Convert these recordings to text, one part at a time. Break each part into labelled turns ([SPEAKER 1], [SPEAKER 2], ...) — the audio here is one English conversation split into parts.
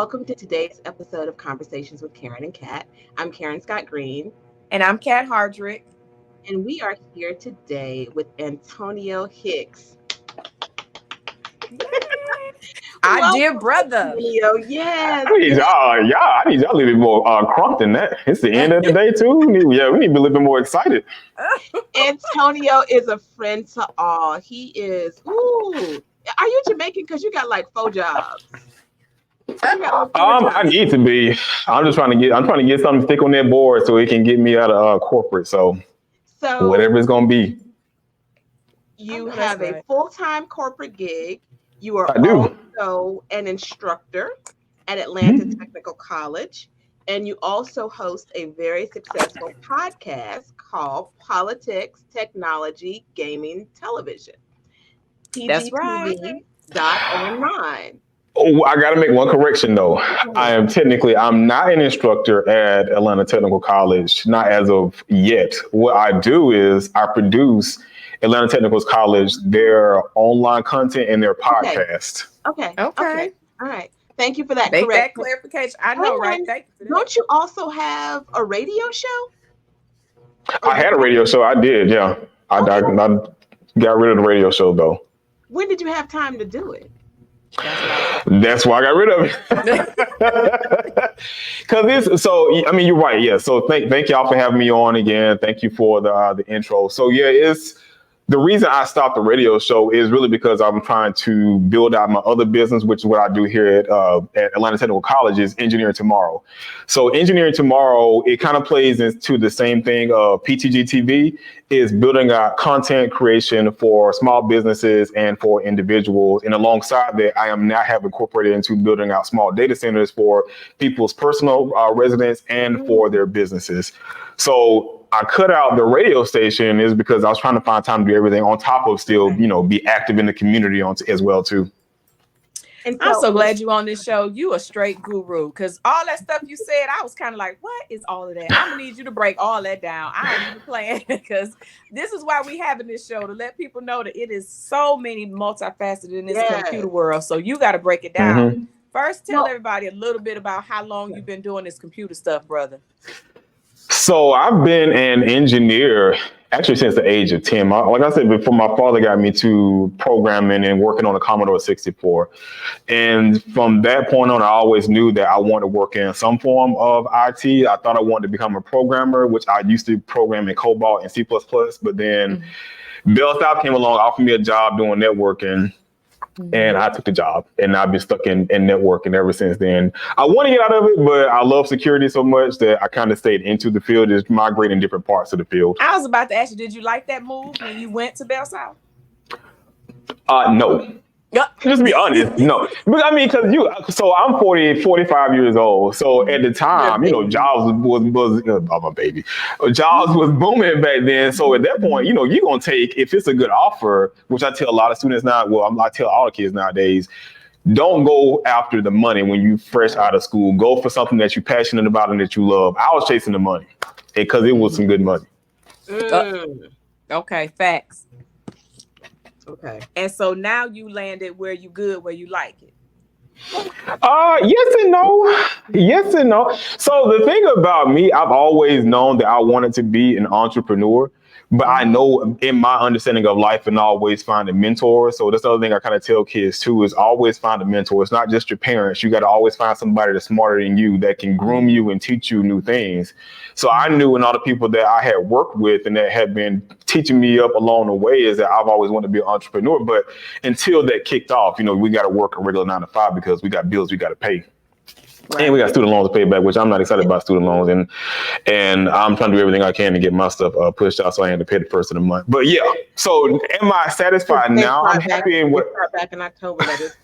[SPEAKER 1] welcome to today's episode of Conversations with Karen and Kat. I'm Karen Scott Green.
[SPEAKER 2] And I'm Kat Hardrick.
[SPEAKER 1] And we are here today with Antonio Hicks.
[SPEAKER 2] Our dear brother.
[SPEAKER 1] Antonio, yes.
[SPEAKER 3] I need y'all a little bit more crunk than that. It's the end of the day too. We need to be a little bit more excited.
[SPEAKER 1] Antonio is a friend to all. He is, are you Jamaican? Because you got like 4 jobs.
[SPEAKER 3] I need to be. I'm trying to get something thick on that board so it can get me out of corporate. So whatever it's gonna be.
[SPEAKER 1] You have a full-time corporate gig. You are also an instructor at Atlanta Technical College, and you also host a very successful podcast called Politics, Technology, Gaming, Television. PTGTV.online.
[SPEAKER 3] Oh, I got to make one correction though. I'm not an instructor at Atlanta Technical College, not as of yet. What I do is I produce Atlanta Technical College, their online content and their podcast.
[SPEAKER 1] Okay. All right. Thank you for that.
[SPEAKER 2] Make that clarification. I know, right?
[SPEAKER 1] Thank you. Don't you also have a radio show?
[SPEAKER 3] I had a radio show. I did, yeah. I got rid of the radio show though.
[SPEAKER 1] When did you have time to do it?
[SPEAKER 3] That's why I got rid of it. You're right. Yeah. So thank y'all for having me on again. Thank you for the intro. So yeah, the reason I stopped the radio show is really because I'm trying to build out my other business, which is what I do here at Atlanta Technical College, is Engineering Tomorrow. So Engineering Tomorrow, it kind of plays into the same thing of PTGTV, is building out content creation for small businesses and for individuals. And alongside that, I am now have incorporated into building out small data centers for people's personal residence and for their businesses. So I cut out the radio station is because I was trying to find time to do everything on top of still, be active in the community as well too.
[SPEAKER 2] And I'm so glad you on this show. You a straight guru, because all that stuff you said, I was kind of like, what is all of that? I'm gonna need you to break all that down. I ain't even playing, because this is why we having this show, to let people know that it is so many multifaceted in this computer world. So you got to break it down. Mm-hmm. First, tell everybody a little bit about how long you've been doing this computer stuff, brother.
[SPEAKER 3] So I've been an engineer actually since the age of 10. Like I said before, my father got me to programming and working on a Commodore 64. And from that point on, I always knew that I wanted to work in some form of IT. I thought I wanted to become a programmer, which I used to program in COBOL and C++. But then Bell South came along, offered me a job doing networking. And I took the job, and I've been stuck in networking ever since then. I want to get out of it, but I love security so much that I kind of stayed into the field, just migrating different parts of the field.
[SPEAKER 2] I was about to ask you, did you like that move when you went to Bell South?
[SPEAKER 3] No. Just be honest, no. But I mean, so I'm 45 years old. So at the time, Jobs was my baby. Jobs was booming back then. So at that point, you're going to take, if it's a good offer, which I tell a lot of students now, I tell all the kids nowadays, don't go after the money when you fresh out of school. Go for something that you're passionate about and that you love. I was chasing the money because it was some good money.
[SPEAKER 2] Okay, facts.
[SPEAKER 1] Okay.
[SPEAKER 2] And so now you landed where you good, where you like it.
[SPEAKER 3] Yes and no. So the thing about me, I've always known that I wanted to be an entrepreneur, but I know in my understanding of life and always find a mentor. So that's the other thing I kind of tell kids too, is always find a mentor. It's not just your parents. You got to always find somebody that's smarter than you that can groom you and teach you new things. So I knew, and all the people that I had worked with and that had been teaching me up along the way, is that I've always wanted to be an entrepreneur. But until that kicked off, we got to work a regular 9 to 5 because we got bills we got to pay. Right. And we got student loans to pay back, which I'm not excited about student loans. And I'm trying to do everything I can to get my stuff pushed out so I have to pay the first of the month. But yeah, so am I satisfied now? I'm happy in what...
[SPEAKER 1] Start back in October. That is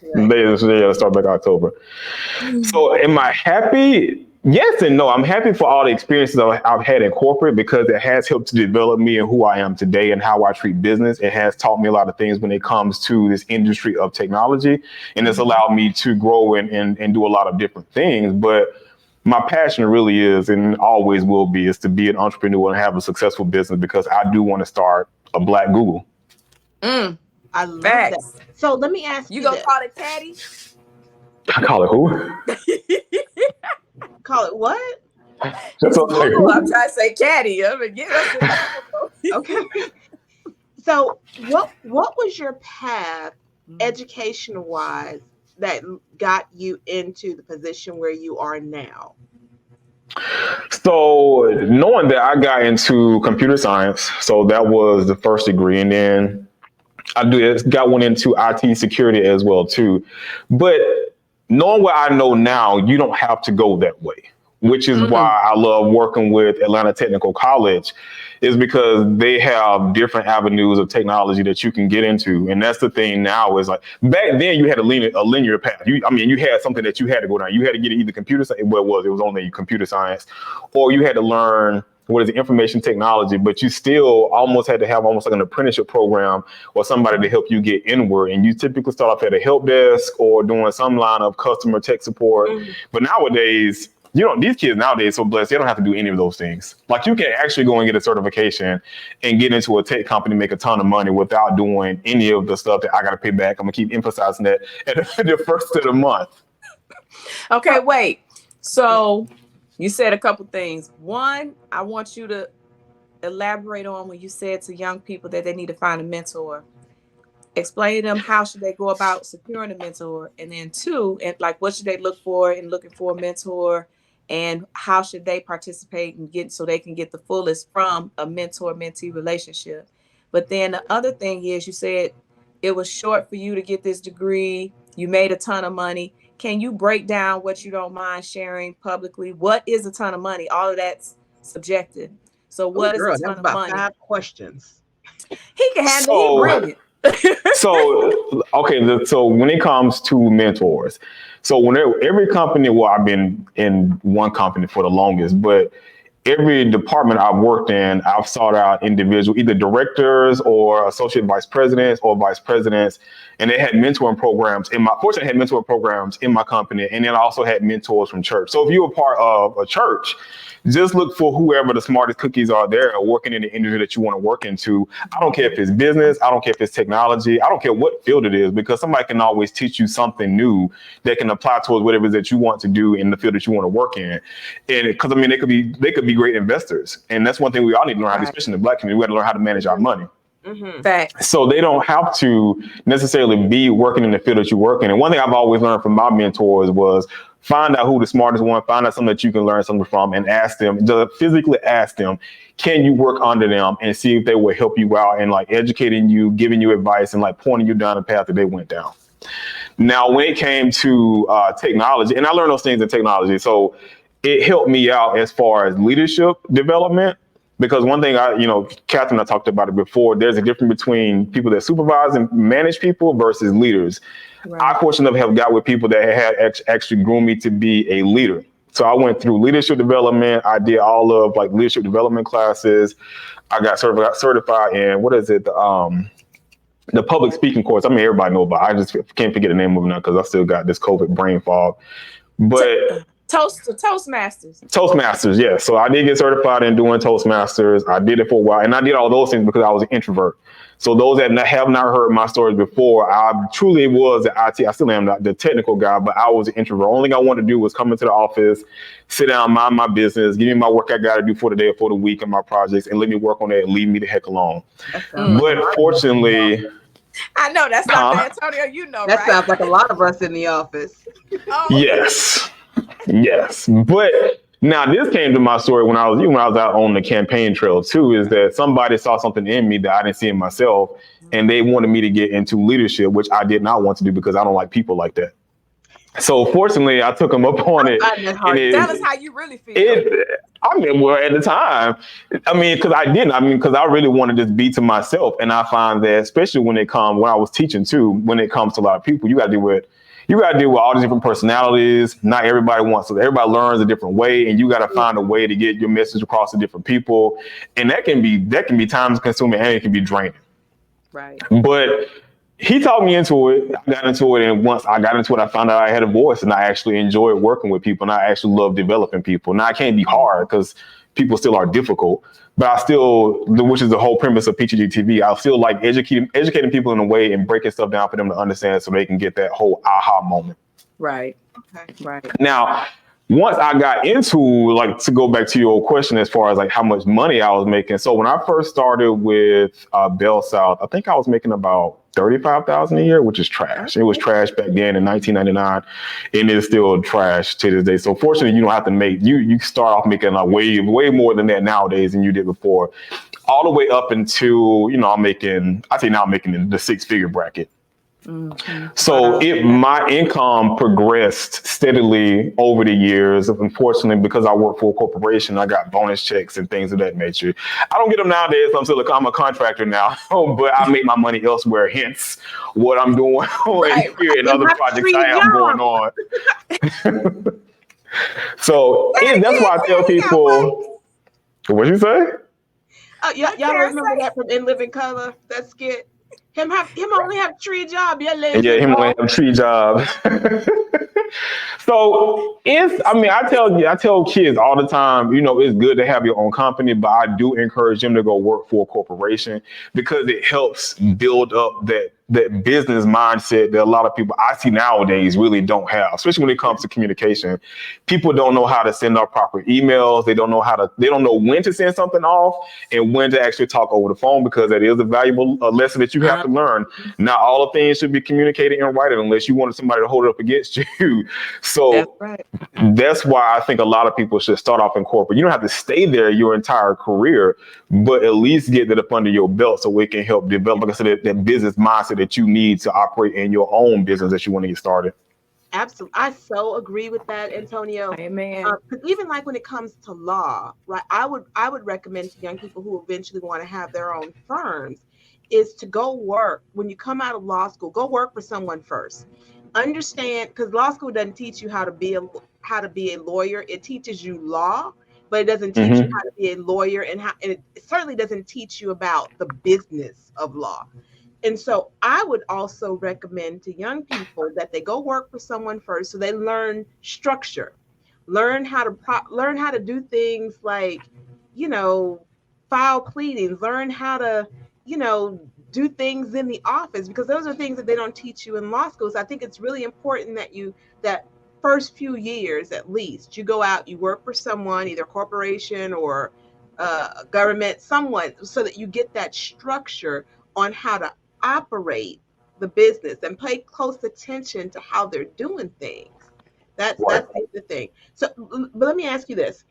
[SPEAKER 3] correct. Start back October. So am I happy? Yes and no. I'm happy for all the experiences I've had in corporate because it has helped to develop me and who I am today and how I treat business. It has taught me a lot of things when it comes to this industry of technology, and it's allowed me to grow and do a lot of different things. But my passion really is, and always will be, is to be an entrepreneur and have a successful business because I do want to start a Black Google.
[SPEAKER 1] I love that. So let me ask you.
[SPEAKER 2] You gonna call it Caddy?
[SPEAKER 3] I call it who?
[SPEAKER 1] Call it what?
[SPEAKER 2] It's Google. I'm trying to say caddy. I mean, get us
[SPEAKER 1] Okay. So what was your path education wise that got you into the position where you are now?
[SPEAKER 3] So knowing that I got into computer science, so that was the first degree, and then got one into IT security as well too. But knowing what I know now, you don't have to go that way, which is why I love working with Atlanta Technical College, is because they have different avenues of technology that you can get into. And that's the thing now is like, back then you had a linear path. You had something that you had to go down. You had to get either computer science, well, it was only computer science, or you had to learn information technology, but you still almost had to have almost like an apprenticeship program or somebody to help you get inward. And you typically start off at a help desk or doing some line of customer tech support. But nowadays, these kids nowadays are so blessed, they don't have to do any of those things. Like, you can actually go and get a certification and get into a tech company, make a ton of money without doing any of the stuff that I got to pay back. I'm gonna keep emphasizing that at the first of the month.
[SPEAKER 2] Okay, wait. So you said a couple things. One, I want you to elaborate on when you said to young people that they need to find a mentor. Explain to them how should they go about securing a mentor, and then two, and like what should they look for in looking for a mentor, and how should they participate and get so they can get the fullest from a mentor-mentee relationship. But then the other thing is, you said it was short for you to get this degree. You made a ton of money. Can you break down what you don't mind sharing publicly? What is a ton of money? All of that's subjective. So what is a ton of money?
[SPEAKER 1] 5 questions.
[SPEAKER 2] He can handle it. Brilliant.
[SPEAKER 3] So when it comes to mentors, so every company, well, I've been in one company for the longest, but every department I've worked in, I've sought out individual, either directors or associate vice presidents or vice presidents, and they had mentoring programs. Fortunately, I had mentoring programs in my company, and then I also had mentors from church. So if you're a part of a church, just look for whoever the smartest cookies are there working in the industry that you want to work into. I don't care if it's business, I don't care if it's technology, I don't care what field it is, because somebody can always teach you something new that can apply towards whatever it is that you want to do in the field that you want to work in. And because they could be great investors, and that's one thing we all need to learn how to do, especially in the Black community. We got to learn how to manage our money. So they don't have to necessarily be working in the field that you work in. And one thing I've always learned from my mentors was find out who the smartest one, find out something that you can learn something from, and ask them, just physically ask them, can you work under them, and see if they will help you out and like educating you, giving you advice, and like pointing you down the path that they went down. Now, when it came to technology, and I learned those things in technology, so it helped me out as far as leadership development. Because one thing Catherine, I talked about it before, there's a difference between people that supervise and manage people versus leaders. Right. I fortunately have got with people that had actually groomed me to be a leader. So I went through leadership development. I did all of like leadership development classes. I got certified in, the public speaking course. I mean, everybody knows about it. I just can't forget the name of it now because I still got this COVID brain fog. But Toastmasters, yeah. So I did get certified in doing Toastmasters. I did it for a while, and I did all those things because I was an introvert. So those that have not heard my stories before, I truly was an IT. I still am not the technical guy, but I was an introvert. Only thing I wanted to do was come into the office, sit down, mind my business, give me my work I got to do for the day or for the week and my projects, and let me work on that and leave me the heck alone. But fortunately,
[SPEAKER 2] I know that's not Antonio.
[SPEAKER 1] That sounds like a lot of us in the office.
[SPEAKER 3] Yes. But now this came to my story when I was out on the campaign trail too, is that somebody saw something in me that I didn't see in myself, and they wanted me to get into leadership, which I did not want to do because I don't like people like that. So fortunately, I took them up on it.
[SPEAKER 2] Tell us how you really feel.
[SPEAKER 3] At the time, because I really wanted to be to myself. And I find that, especially when I was teaching too, when it comes to a lot of people, you got to deal with all these different personalities. Not everybody wants to. Everybody learns a different way, and you got to find a way to get your message across to different people. And that can be time consuming, and it can be draining.
[SPEAKER 2] Right.
[SPEAKER 3] But he talked me into it. I got into it, and once I got into it, I found out I had a voice, and I actually enjoyed working with people, and I actually love developing people. Now, I can't be hard because people still are difficult, but I still, which is the whole premise of PTGTV, I feel like educating people in a way and breaking stuff down for them to understand so they can get that whole aha moment.
[SPEAKER 2] Right.
[SPEAKER 1] Okay.
[SPEAKER 2] Right.
[SPEAKER 3] Now, once I got into, like, to go back to your old question as far as like how much money I was making. So when I first started with Bell South, I think I was making about $35,000 a year, which is trash. It was trash back then in 1999, and it's still trash to this day. So fortunately, you don't have to make you start off making like way more than that nowadays than you did before, all the way up until I'm making in the 6-figure bracket.
[SPEAKER 2] Mm-hmm.
[SPEAKER 3] So my income progressed steadily over the years. Unfortunately, because I work for a corporation, I got bonus checks and things of that nature. I don't get them nowadays. I'm a contractor now, but I make my money elsewhere. Hence, what I'm doing here and other projects I have going on. So that's why I tell people. What you say?
[SPEAKER 1] Y'all don't remember that from In Living Color? That skit. Him only have 3 jobs.
[SPEAKER 3] Yeah, him only have 3 jobs. So I tell kids all the time, it's good to have your own company, but I do encourage them to go work for a corporation because it helps build up that business mindset that a lot of people I see nowadays really don't have, especially when it comes to communication. People don't know how to send out proper emails. They don't know when to send something off and when to actually talk over the phone, because that is a valuable lesson that you have to learn. Not all of things should be communicated in writing unless you wanted somebody to hold it up against you. So that's why I think a lot of people should start off in corporate. You don't have to stay there your entire career, but at least get that up under your belt so it can help develop, like I said, that business mindset that you need to operate in your own business that you want to get started.
[SPEAKER 1] Absolutely. I so agree with that, Antonio.
[SPEAKER 2] Amen.
[SPEAKER 1] Even like when it comes to law, right? I would recommend to young people who eventually want to have their own firms is to go work. When you come out of law school, go work for someone first. Understand, because law school doesn't teach you how to be a lawyer. It teaches you law, but it doesn't teach you how to be a lawyer, and it certainly doesn't teach you about the business of law. And so I would also recommend to young people that they go work for someone first, so they learn structure, learn how to do things like, file pleadings, learn how to, do things in the office, because those are things that they don't teach you in law school. So I think it's really important that first few years, at least, you go out, you work for someone, either corporation or government, someone, so that you get that structure on how to operate the business and pay close attention to how they're doing things. That's the thing. So, but let me ask you this.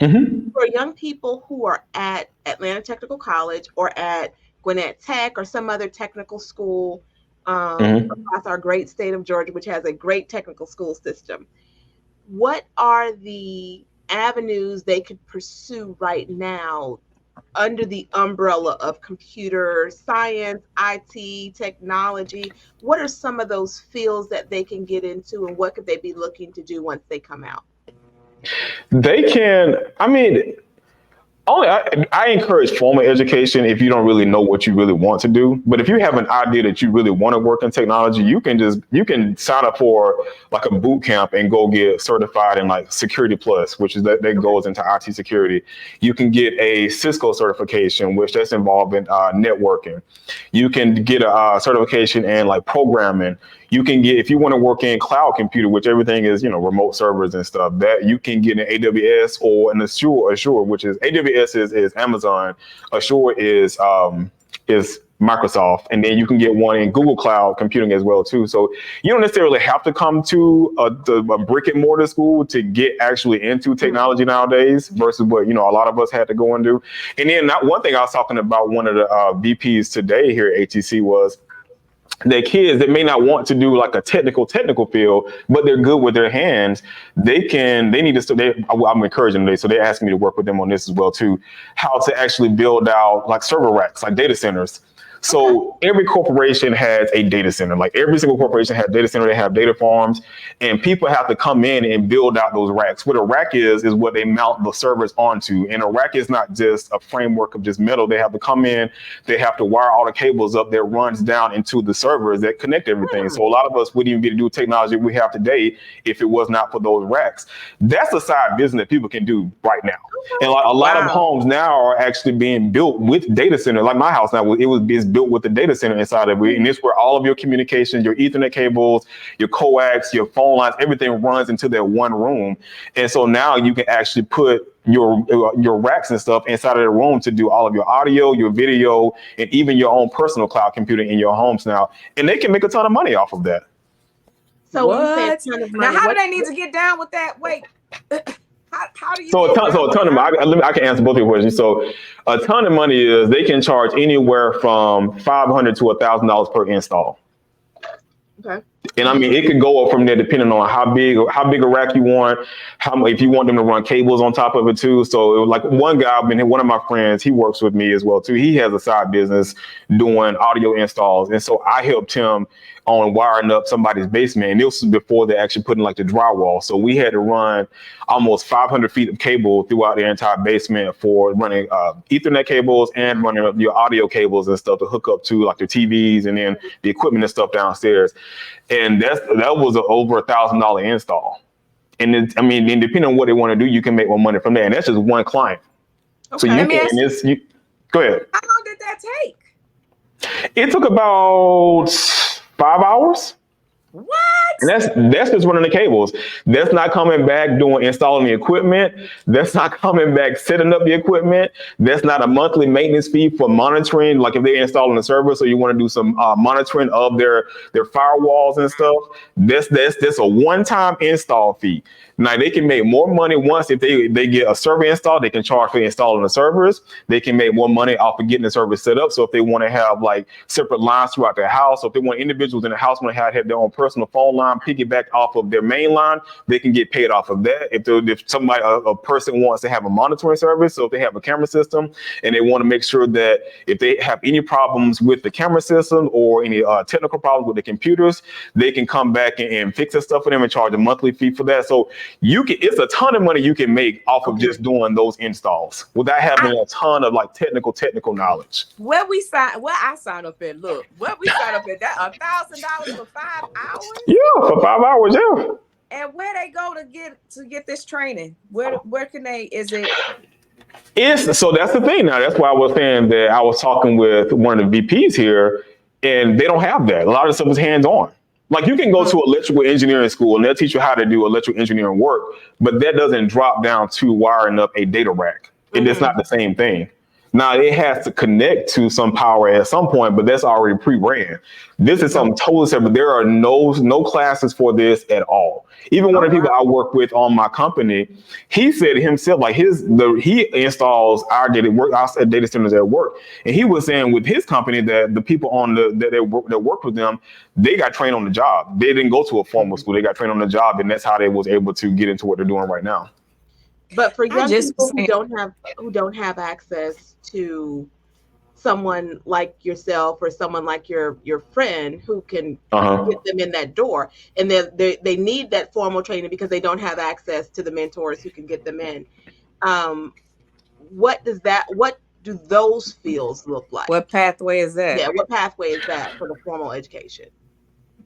[SPEAKER 1] For young people who are at Atlanta Technical College or at Gwinnett Tech or some other technical school across our great state of Georgia, which has a great technical school system, what are the avenues they could pursue right now under the umbrella of computer science, IT, technology? What are some of those fields that they can get into, and what could they be looking to do once they come out?
[SPEAKER 3] They can, I encourage formal education if you don't really know what you really want to do. But if you have an idea that you really want to work in technology, you can sign up for like a boot camp and go get certified in like Security Plus, which is that goes into IT security. You can get a Cisco certification, which that's involved in networking. You can get a certification in like programming. You can get, if you want to work in cloud computer, which everything is, remote servers and stuff, that you can get an AWS or an Azure, which is AWS is Amazon, Azure is Microsoft, and then you can get one in Google Cloud Computing as well too. So you don't necessarily have to come to a brick and mortar school to get actually into technology nowadays versus what a lot of us had to go and do. And then one thing I was talking about, one of the VPs today here at ATC was, the kids that may not want to do like a technical field, but they're good with their hands, I'm encouraging them, so they're asking me to work with them on this as well too, how to actually build out like server racks, like data centers. So every corporation has a data center. Like every single corporation has a data center. They have data farms, and people have to come in and build out those racks. What a rack is what they mount the servers onto. And a rack is not just a framework of just metal. They have to come in, they have to wire all the cables up that runs down into the servers that connect everything. So a lot of us wouldn't even get to do technology we have today if it was not for those racks. That's a side business that people can do right now. And like a lot of homes now are actually being built with data centers. Like my house now, it's built with the data center inside of it. And it's where all of your communications, your Ethernet cables, your coax, your phone lines, everything runs into that one room. And so now you can actually put your racks and stuff inside of the room to do all of your audio, your video, and even your own personal cloud computing in your homes now. And they can make a ton of money off of that.
[SPEAKER 1] So when you say a ton of money,
[SPEAKER 2] now how do they need to get down with that? Wait, how do you?
[SPEAKER 3] So a ton of money. I can answer both of your questions. So a ton of money is they can charge anywhere from $500 to $1,000 per install.
[SPEAKER 1] Okay.
[SPEAKER 3] And I mean, it could go up from there depending on how big a rack you want, if you want them to run cables on top of it too. So like one guy, one of my friends, he works with me as well too. He has a side business doing audio installs, and so I helped him on wiring up somebody's basement. And this was before they actually put in like the drywall. So we had to run almost 500 feet of cable throughout the entire basement for running Ethernet cables and running your audio cables and stuff to hook up to like the TVs and then the equipment and stuff downstairs. And that was over $1,000 install. And then depending on what they want to do, you can make more money from that. And that's just one client.
[SPEAKER 1] Okay.
[SPEAKER 3] So go ahead.
[SPEAKER 2] How long did that take?
[SPEAKER 3] It took about 5 hours.
[SPEAKER 2] What?
[SPEAKER 3] And that's just running the cables. That's not coming back installing the equipment. That's not coming back setting up the equipment. That's not a monthly maintenance fee for monitoring. Like if they're installing a server, so you want to do some monitoring of their firewalls and stuff. That's a one-time install fee. Now they can make more money once if they get a server installed. They can charge for installing the servers. They can make more money off of getting the server set up. So if they want to have like separate lines throughout their house, so if they want individuals in the house want to have their own personal phone line, piggyback off of their main line, they can get paid off of that. If somebody, a person wants to have a monitoring service, so if they have a camera system and they want to make sure that if they have any problems with the camera system or any technical problems with the computers, they can come back and fix that stuff for them and charge a monthly fee for that. So it's a ton of money you can make off of just doing those installs without having a ton of like technical knowledge.
[SPEAKER 2] Where I signed up at, look, where we signed up at, that $1,000 for 5 hours?
[SPEAKER 3] Yeah, for 5 hours, yeah.
[SPEAKER 2] And where they go to get this training? Where can they, so
[SPEAKER 3] that's the thing now. That's why I was saying that I was talking with one of the VPs here, and they don't have that. A lot of stuff is hands-on. Like you can go to electrical engineering school and they'll teach you how to do electrical engineering work, but that doesn't drop down to wiring up a data rack. It's not the same thing. Now it has to connect to some power at some point, but that's already pre-ran. This is something totally separate. There are no classes for this at all. Even one of the people I work with on my company, he said himself, like he installs our data centers at work, and he was saying with his company that the people that work with them, they got trained on the job. They didn't go to a formal school. They got trained on the job, and that's how they was able to get into what they're doing right now.
[SPEAKER 1] But for young people who don't have access to someone like yourself or someone like your friend who can get them in that door, and they need that formal training because they don't have access to the mentors who can get them in. What do those fields look like?
[SPEAKER 2] What pathway is that?
[SPEAKER 1] Yeah, what pathway is that for the formal education?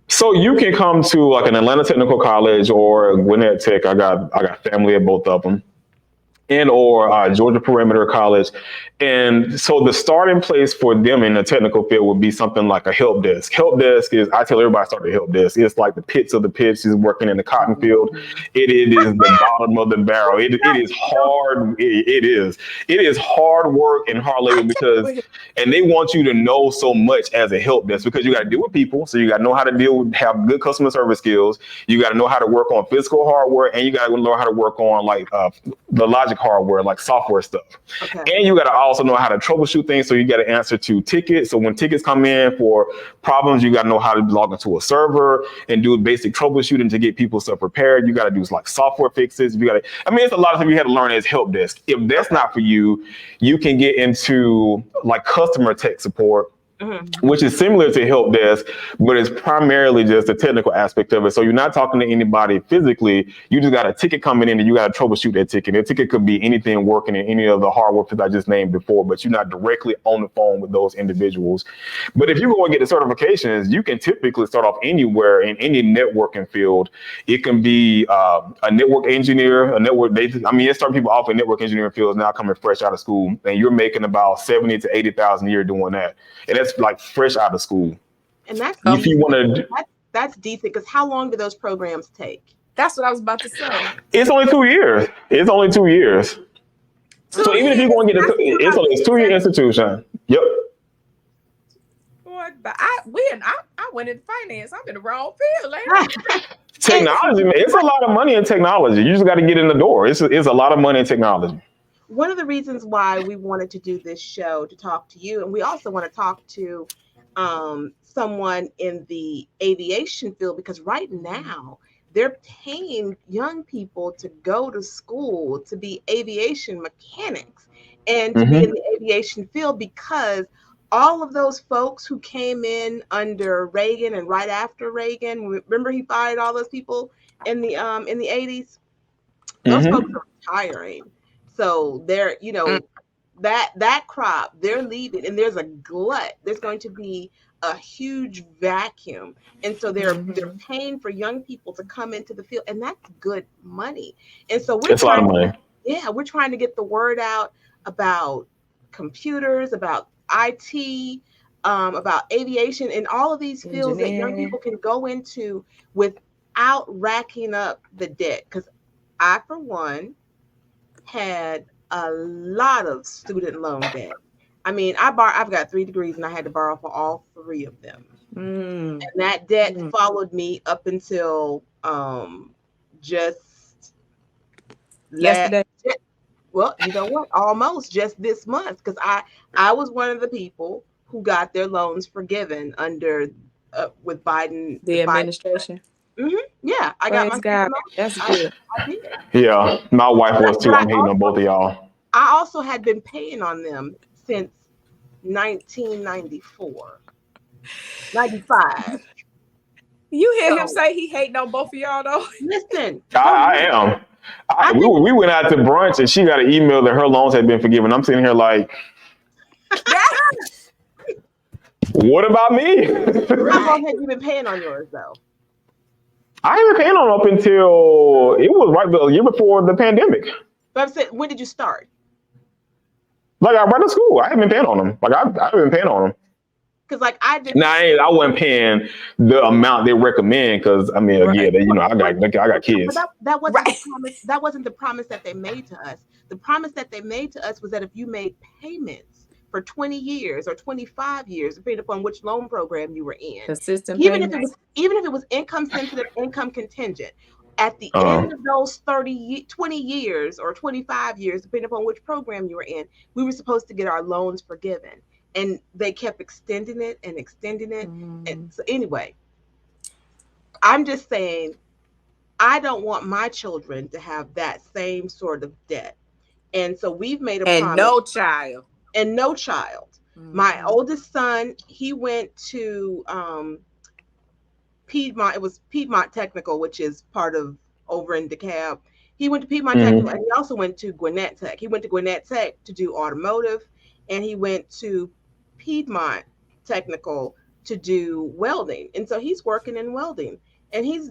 [SPEAKER 3] So you can come to like an Atlanta Technical College or Gwinnett Tech. I got family at both of them. And or Georgia Perimeter College. And so the starting place for them in the technical field would be something like a help desk. Help desk is, I tell everybody start the help desk. It's like the pits of the pits. Is working in the cotton field. It is the bottom of the barrel. It is hard. It is hard work and hard labor and they want you to know so much as a help desk because you got to deal with people. So you got to know how to have good customer service skills. You got to know how to work on physical hardware, and you got to learn how to work on like the logic hardware, like software stuff. Okay. And you got to also know how to troubleshoot things. So you got to answer to tickets. So when tickets come in for problems, you got to know how to log into a server and do basic troubleshooting to get people stuff repaired. You got to do like software fixes. It's a lot of things you had to learn as help desk. If that's not for you, you can get into like customer tech support, which is similar to help desk, but it's primarily just the technical aspect of it. So you're not talking to anybody physically. You just got a ticket coming in and you got to troubleshoot that ticket. That ticket could be anything working in any of the hardware that I just named before, but you're not directly on the phone with those individuals. But if you go and get the certifications, you can typically start off anywhere in any networking field. It can be a network engineer, it's starting people off in network engineering fields now coming fresh out of school, and you're making about 70 to 80,000 a year doing that. And that's like fresh out of school.
[SPEAKER 1] And that's
[SPEAKER 3] if you want to,
[SPEAKER 1] that's decent, because how long do those programs take?
[SPEAKER 2] That's what I was about to say.
[SPEAKER 3] It's only 2 years. It's only 2 years. So even if you're going to get it's 2-year institution. Yep.
[SPEAKER 2] But I went into finance. I'm in the wrong field, Larry.
[SPEAKER 3] Technology, man. It's a lot of money in technology. You just got to get in the door. It's a lot of money in technology.
[SPEAKER 1] One of the reasons why we wanted to do this show, to talk to you, and we also want to talk to someone in the aviation field, because right now they're paying young people to go to school to be aviation mechanics and to be in the aviation field, because all of those folks who came in under Reagan and right after Reagan, remember he fired all those people in the 80s? Those folks are retiring. So they're, that crop, they're leaving, and there's a glut. There's going to be a huge vacuum. And so they're paying for young people to come into the field, and that's good money. And so we're trying to get the word out about computers, about IT, about aviation, and all of these fields that young people can go into without racking up the debt. Because I, for one, had a lot of student loan debt. I mean, I've got 3 degrees, and I had to borrow for all 3 of them. And that debt followed me up until just
[SPEAKER 2] yesterday.
[SPEAKER 1] Well, you know what? Almost just this month, because I was one of the people who got their loans forgiven under with Biden,
[SPEAKER 2] the administration.
[SPEAKER 1] Yeah, I got my
[SPEAKER 2] God. That's good.
[SPEAKER 1] I did.
[SPEAKER 3] Yeah, my wife was too. I'm hating on both of y'all.
[SPEAKER 1] I also had been paying on them since 1994, 95.
[SPEAKER 2] You hear him say he hating on both of y'all, though?
[SPEAKER 1] Listen,
[SPEAKER 3] I am. We went out to brunch, and she got an email that her loans had been forgiven. I'm sitting here like, what about me?
[SPEAKER 1] How long have you been paying on yours, though?
[SPEAKER 3] I ain't been paying on them up until it was right the year before the pandemic.
[SPEAKER 1] But I'm saying, when did you start?
[SPEAKER 3] Like, I went to school. I haven't been paying on them. Like, I've been paying on them.
[SPEAKER 1] Because, like, I did.
[SPEAKER 3] Now, I wasn't paying the amount they recommend, because I mean, I got kids.
[SPEAKER 1] But that wasn't the promise. That wasn't the promise that they made to us. The promise that they made to us was that if you made payments for 20 years or 25 years, depending upon which loan program you were in,
[SPEAKER 2] consistent
[SPEAKER 1] even if it was income sensitive, income contingent, at the end of those 20 years or 25 years, depending upon which program you were in, we were supposed to get our loans forgiven. And they kept extending it and extending it. And so anyway, I'm just saying, I don't want my children to have that same sort of debt. And so we've made a promise. And no child. My oldest son, he went to Piedmont. It was Piedmont Technical, which is part of over in DeKalb. He went to Piedmont Technical, and he also went to Gwinnett Tech. He went to Gwinnett Tech to do automotive, and he went to Piedmont Technical to do welding. And so he's working in welding, and he's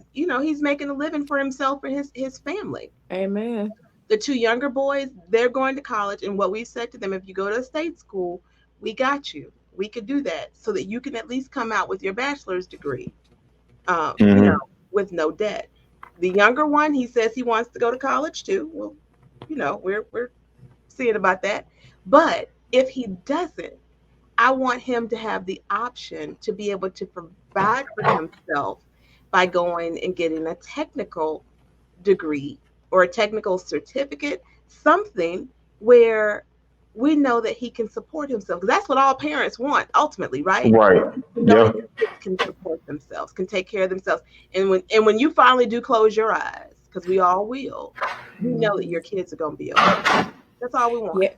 [SPEAKER 1] making a living for himself and his family.
[SPEAKER 2] Amen.
[SPEAKER 1] The 2 younger boys, they're going to college, and what we said to them, if you go to a state school, we got you. We could do that so that you can at least come out with your bachelor's degree, with no debt. The younger one, he says he wants to go to college too. Well, we're seeing about that. But if he doesn't, I want him to have the option to be able to provide for himself by going and getting a technical degree or a technical certificate, something where we know that he can support himself. Because that's what all parents want ultimately, right?
[SPEAKER 3] Right.
[SPEAKER 1] Yeah. Can support themselves, can take care of themselves. And when you finally do close your eyes, because we all will, you know that your kids are going to be okay. That's all we want.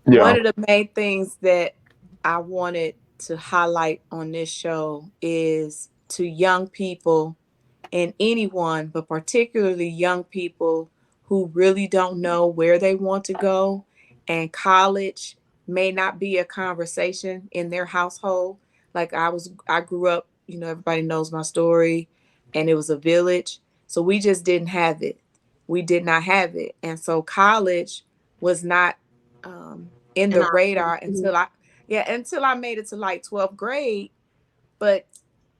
[SPEAKER 2] Yeah. One of the main things that I wanted to highlight on this show is to young people and anyone, but particularly young people who really don't know where they want to go, and college may not be a conversation in their household. Like I grew up, everybody knows my story, and it was a village. So we just didn't have it. We did not have it. And so college was not in the radar until Yeah, until I made it to like 12th grade. But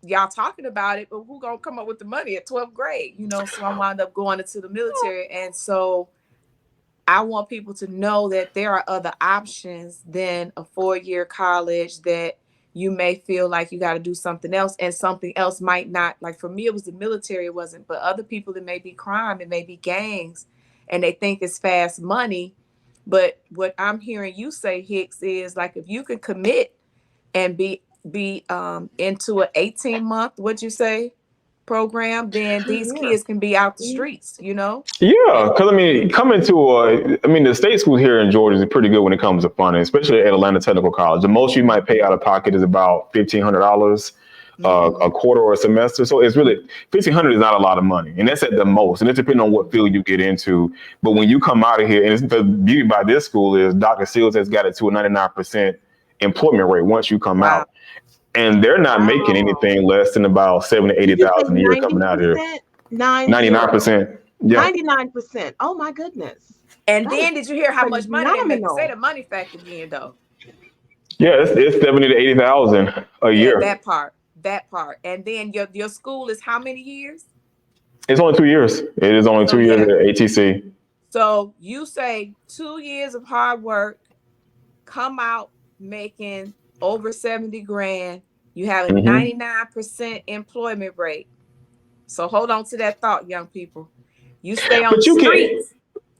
[SPEAKER 2] y'all talking about it, but who gonna come up with the money at 12th grade? So I wound up going into the military. And so I want people to know that there are other options than a 4-year college, that you may feel like you got to do something else, and something else might not. Like for me, it was the military, it wasn't. But other people, it may be crime, it may be gangs, and they think it's fast money. But what I'm hearing you say, Hicks, is like if you can commit and be into an 18-month, what'd you say, program, then these kids can be out the streets.
[SPEAKER 3] Yeah, because the state schools here in Georgia is pretty good when it comes to funding, especially at Atlanta Technical College. The most you might pay out of pocket is about $1,500 a quarter or a semester. So it's really $1,500 is not a lot of money, and that's at the most. And it depends on what field you get into. But when you come out of here, and the beauty by this school is Dr. Seals has got it to a 99% employment rate once you come out. And they're not making anything less than about $70,000 to $80,000 a year coming out here. 99%. Yeah.
[SPEAKER 1] 99%. Oh my goodness.
[SPEAKER 2] And then did you hear how much money they make? Say the money factor again, though.
[SPEAKER 3] Yeah, it's 70 to 80,000 a year.
[SPEAKER 2] That part. And then your school is how many years?
[SPEAKER 3] It's only 2 years. It is only 2 years at ATC.
[SPEAKER 2] So you say 2 years of hard work, come out making over 70 grand. You have a 99% employment rate. So hold on to that thought, young people. You stay on the streets.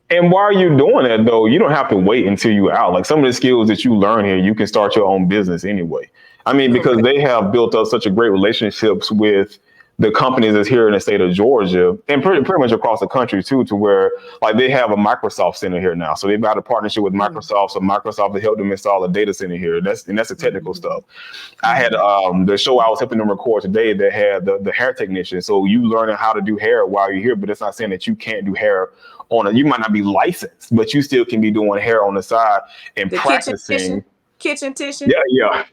[SPEAKER 3] And why are you doing that, though? You don't have to wait until you're out. Like some of the skills that you learn here, you can start your own business anyway. I mean, because they have built up such a great relationships with the companies that's here in the state of Georgia and pretty much across the country too, to where like they have a Microsoft center here now. So they've got a partnership with Microsoft. So Microsoft to help them install a data center here. That's the technical stuff. I had the show I was helping them record today that had the hair technician. So you learning how to do hair while you're here, but it's not saying that you can't do hair you might not be licensed, but you still can be doing hair on the side and practicing.
[SPEAKER 2] Kitchen tissue.
[SPEAKER 3] Yeah,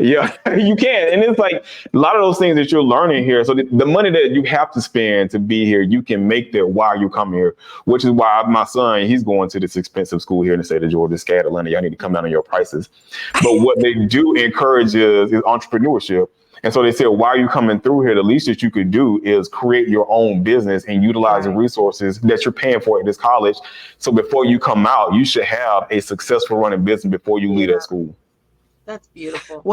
[SPEAKER 3] you can. And it's like a lot of those things that you're learning here. So the money that you have to spend to be here, you can make that while you come here, which is why my son, he's going to this expensive school here in the state of Georgia, SCAD Atlanta. Y'all need to come down on your prices. But what they do encourage is entrepreneurship. And so they said, while you're coming through here, the least that you could do is create your own business and utilize the resources that you're paying for at this college. So before you come out, you should have a successful running business before you leave that school.
[SPEAKER 1] That's beautiful.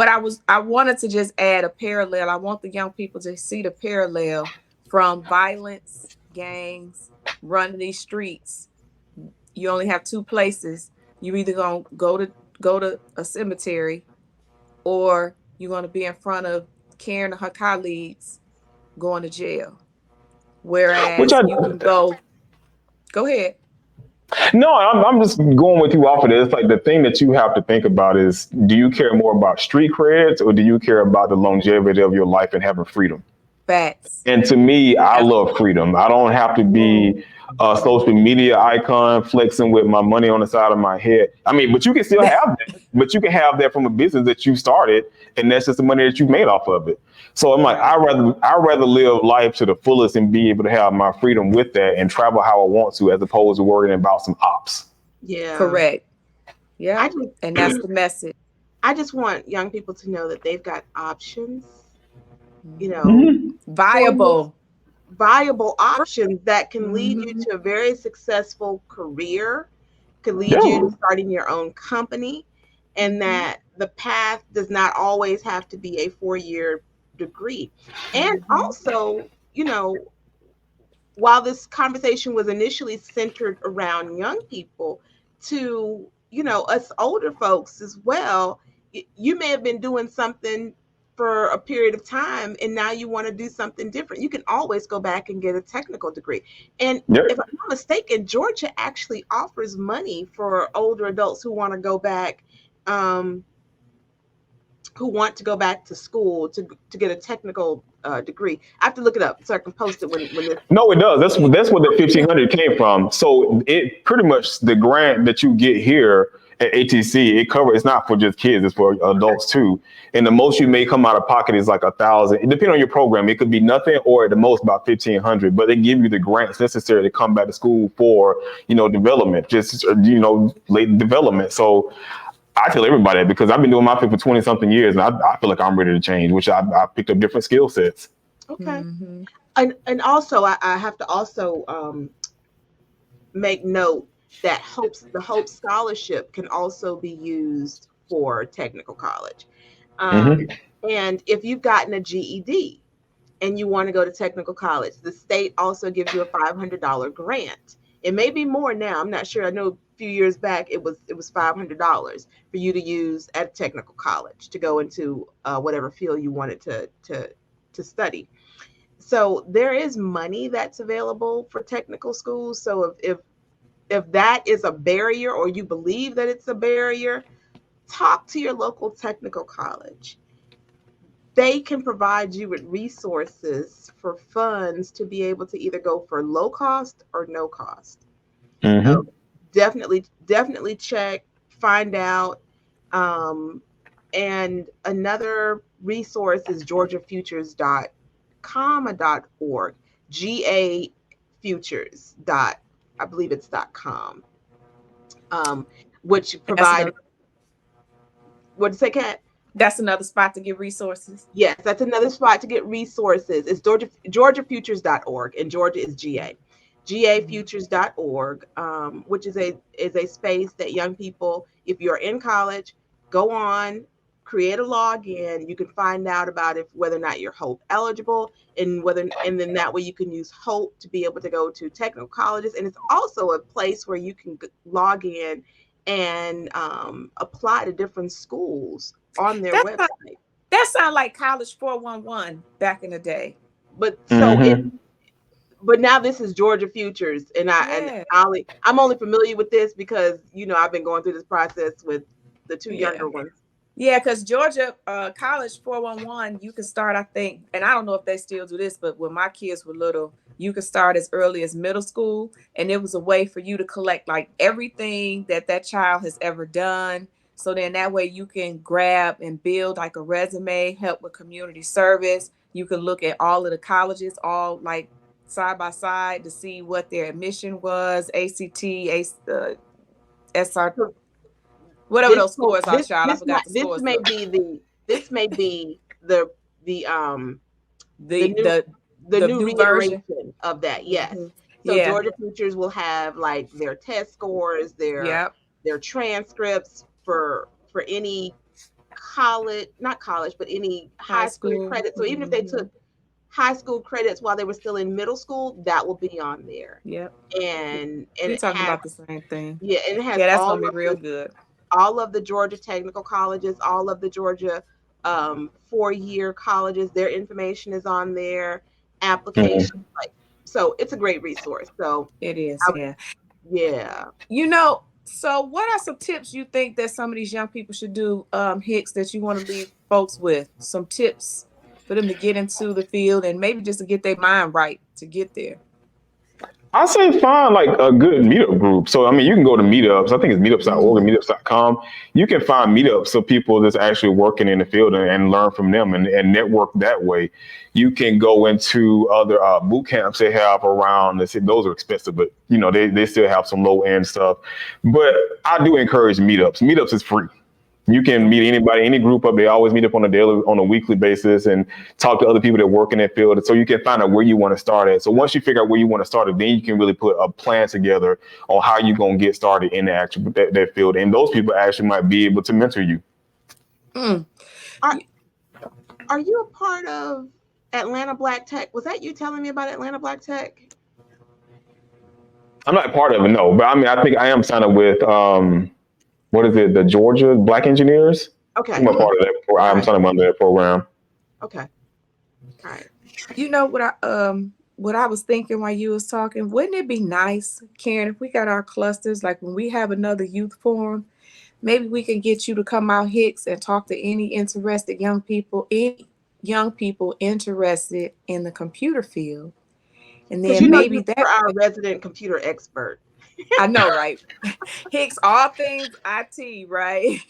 [SPEAKER 2] I wanted to just add a parallel. I want the young people to see the parallel from violence, gangs, running these streets. You only have two places. You're either gonna go to a cemetery, or you're gonna be in front of Karen and her colleagues going to jail. Whereas you can go ahead.
[SPEAKER 3] No, I'm just going with you off of this. It's like the thing that you have to think about is, do you care more about street creds or do you care about the longevity of your life and having freedom?
[SPEAKER 2] Facts.
[SPEAKER 3] And to me, I love freedom. I don't have to be a social media icon flexing with my money on the side of my head. I mean, but you can still have that. But you can have that from a business that you started, and that's just the money that you made off of it. So I'm like, I'd rather live life to the fullest and be able to have my freedom with that and travel how I want to, as opposed to worrying about some ops.
[SPEAKER 1] Yeah.
[SPEAKER 2] Correct. Yeah. And that's the message.
[SPEAKER 1] I just want young people to know that they've got options, viable options that can lead you to a very successful career, could lead you to starting your own company, and that the path does not always have to be a 4-year degree. And also, while this conversation was initially centered around young people, to us older folks as well, you may have been doing something for a period of time and now you want to do something different. You can always go back and get a technical degree. And if I'm not mistaken, Georgia actually offers money for older adults who want to go back, to school to get a technical degree. I have to look it up so I can post it when this.
[SPEAKER 3] No, it does. That's where the $1,500 came from. So it pretty much, the grant that you get here at ATC, it's not for just kids, it's for adults too. And the most you may come out of pocket is like $1,000. It depends on your program. It could be nothing or at the most about $1,500, but they give you the grants necessary to come back to school for, development, late development. So I tell everybody that because I've been doing my thing for 20 something years, and I feel like I'm ready to change, which I picked up different skill sets.
[SPEAKER 1] Okay. And also I have to also make note that the Hope Scholarship can also be used for technical college.
[SPEAKER 3] Mm-hmm.
[SPEAKER 1] And if you've gotten a GED and you want to go to technical college, the state also gives you a $500 grant. It may be more now. I'm not sure. I know a few years back it was $500 for you to use at technical college to go into whatever field you wanted to study. So there is money that's available for technical schools. So if that is a barrier or you believe that it's a barrier, talk to your local technical college. They can provide you with resources for funds to be able to either go for low cost or no cost. So
[SPEAKER 3] Mm-hmm.
[SPEAKER 1] definitely check, find out. And another resource is georgiafutures.com.org, GA Futures dot, I believe it's .com, which provide, what did you say, Kat?
[SPEAKER 2] That's another spot to get resources.
[SPEAKER 1] Yes, that's another spot to get resources. It's georgiafutures.org, and Georgia is GA. GAFutures.org, which is a space that young people, if you're in college, go on, create a login. You can find out about if whether or not you're Hope eligible, and then that way you can use Hope to be able to go to technical colleges. And it's also a place where you can log in and apply to different schools on their website.
[SPEAKER 2] That sounds like College 411 back in the day.
[SPEAKER 1] But
[SPEAKER 3] Mm-hmm.
[SPEAKER 1] but now this is Georgia Futures, and I'm only familiar with this because I've been going through this process with the two younger ones.
[SPEAKER 2] Yeah, because Georgia College 411, you can start, I think, and I don't know if they still do this, but when my kids were little, you could start as early as middle school, and it was a way for you to collect like everything that child has ever done. So then that way you can grab and build like a resume, help with community service. You can look at all of the colleges, all like side by side to see what their admission was, ACT, SR, whatever those scores are, child. I forgot the scores.
[SPEAKER 1] This may be the new
[SPEAKER 2] new version
[SPEAKER 1] reiteration of that. Yes.
[SPEAKER 2] Mm-hmm.
[SPEAKER 1] So Georgia Futures will have like their test scores, their transcripts for any college, not college, but any high school credits. So even if they took high school credits while they were still in middle school, that will be on there.
[SPEAKER 2] Yep.
[SPEAKER 1] And
[SPEAKER 2] we're talking about the same thing.
[SPEAKER 1] Yeah, and it has
[SPEAKER 2] that's gonna be real good.
[SPEAKER 1] All of the Georgia technical colleges, all of the Georgia 4-year colleges, their information is on there. Applications, so it's a great resource. So
[SPEAKER 2] it is,
[SPEAKER 1] yeah.
[SPEAKER 2] So what are some tips you think that some of these young people should do, Hicks, that you want to leave folks with? Some tips for them to get into the field and maybe just to get their mind right to get there.
[SPEAKER 3] I say find like a good meetup group. So, I mean, you can go to meetups. I think it's meetups.org or meetups.com. You can find meetups of people that's actually working in the field and learn from them and network that way. You can go into other boot camps they have around. Those are expensive, but, they still have some low end stuff. But I do encourage meetups. Meetups is free. You can meet anybody, any group up. They always meet up on a weekly basis and talk to other people that work in that field. So you can find out where you want to start at. So once you figure out where you want to start at, then you can really put a plan together on how you're going to get started in that field. And those people actually might be able to mentor you.
[SPEAKER 1] Are you a part of Atlanta Black Tech? Was that you telling me about Atlanta Black Tech?
[SPEAKER 3] I'm not part of it, no. But I mean, I think I am signed up with what is it? The Georgia Black Engineers.
[SPEAKER 1] Okay.
[SPEAKER 3] I'm a part of that. I'm signed up under that program.
[SPEAKER 1] Okay. All right.
[SPEAKER 2] What I was thinking while you was talking, wouldn't it be nice, Karen, if we got our clusters, like when we have another youth forum, maybe we can get you to come out, Hicks, and talk to any interested young people interested in the computer field. And then maybe
[SPEAKER 1] that's our resident computer expert.
[SPEAKER 2] I know, right? Hicks, all things IT, right?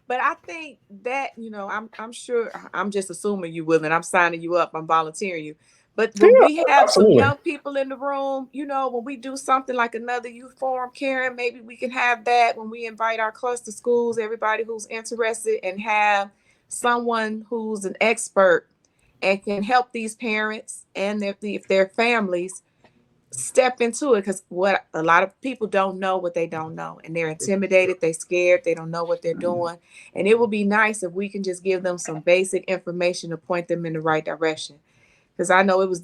[SPEAKER 2] But I think that, I'm sure, I'm just assuming you will, and I'm signing you up, I'm volunteering you. But when we have some
[SPEAKER 3] absolutely.
[SPEAKER 2] young people in the room, when we do something like another youth forum, Karen, maybe we can have that when we invite our cluster schools, everybody who's interested, and have someone who's an expert and can help these parents and if their families step into it. Because what a lot of people don't know what they don't know, and they're intimidated, they're scared, they don't know what they're doing. And it would be nice if we can just give them some basic information to point them in the right direction. Because I know it was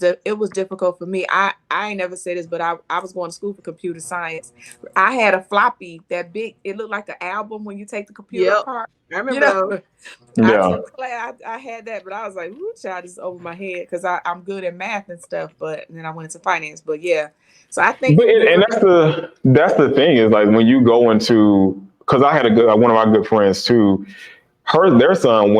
[SPEAKER 2] difficult for me. I ain't never said this, but I was going to school for computer science. I had a floppy that big. It looked like an album when you take the computer apart.
[SPEAKER 1] I remember those.
[SPEAKER 2] I took class. I had that, but I was like, "Ooh, child, this is over my head," because I'm good at math and stuff. But then I went into finance. But yeah, so I think
[SPEAKER 3] that's the thing is like when you go into, because I had one of my good friends too. Their son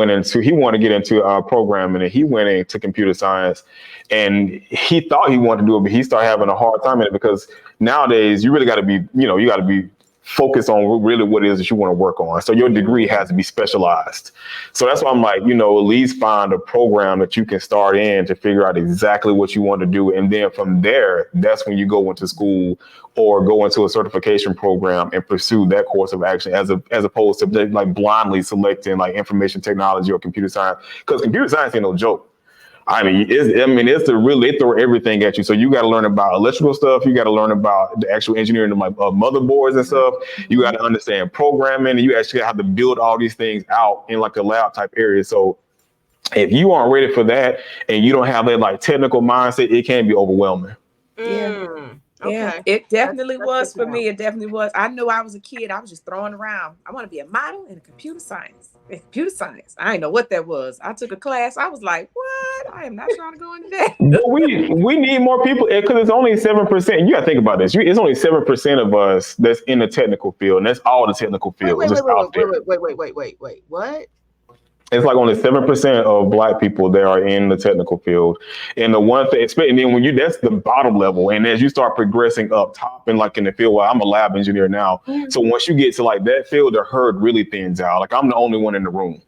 [SPEAKER 3] he wanted to get into programming, and he went into computer science, and he thought he wanted to do it, but he started having a hard time in it because nowadays you really got to be, you got to be focused on really what it is that you want to work on. So your degree has to be specialized. So that's why I'm like, at least find a program that you can start in to figure out exactly what you want to do. And then from there, that's when you go into school or go into a certification program and pursue that course of action as opposed to like blindly selecting like information technology or computer science, because computer science ain't no joke. I mean, they throw everything at you. So you got to learn about electrical stuff. You got to learn about the actual engineering of motherboards and stuff. You got to understand programming, and you actually have to build all these things out in like a lab type area. So if you aren't ready for that and you don't have that like technical mindset, it can be overwhelming.
[SPEAKER 2] Yeah, it definitely was for me. It definitely was. I knew I was a kid. I was just throwing around. I want to be a model in computer science. Computer science. I didn't know what that was. I took a class. I was like, what? I am not trying to go into that.
[SPEAKER 3] But we need more people, because it's only 7%. You got to think about this. It's only 7% of us that's in the technical field, and that's all the technical field.
[SPEAKER 1] Wait. What?
[SPEAKER 3] It's like only 7% of Black people that are in the technical field. And the one thing, and then that's the bottom level. And as you start progressing up top and like in the field, well, I'm a lab engineer now. So once you get to like that field, the herd really thins out. Like I'm the only one in the room.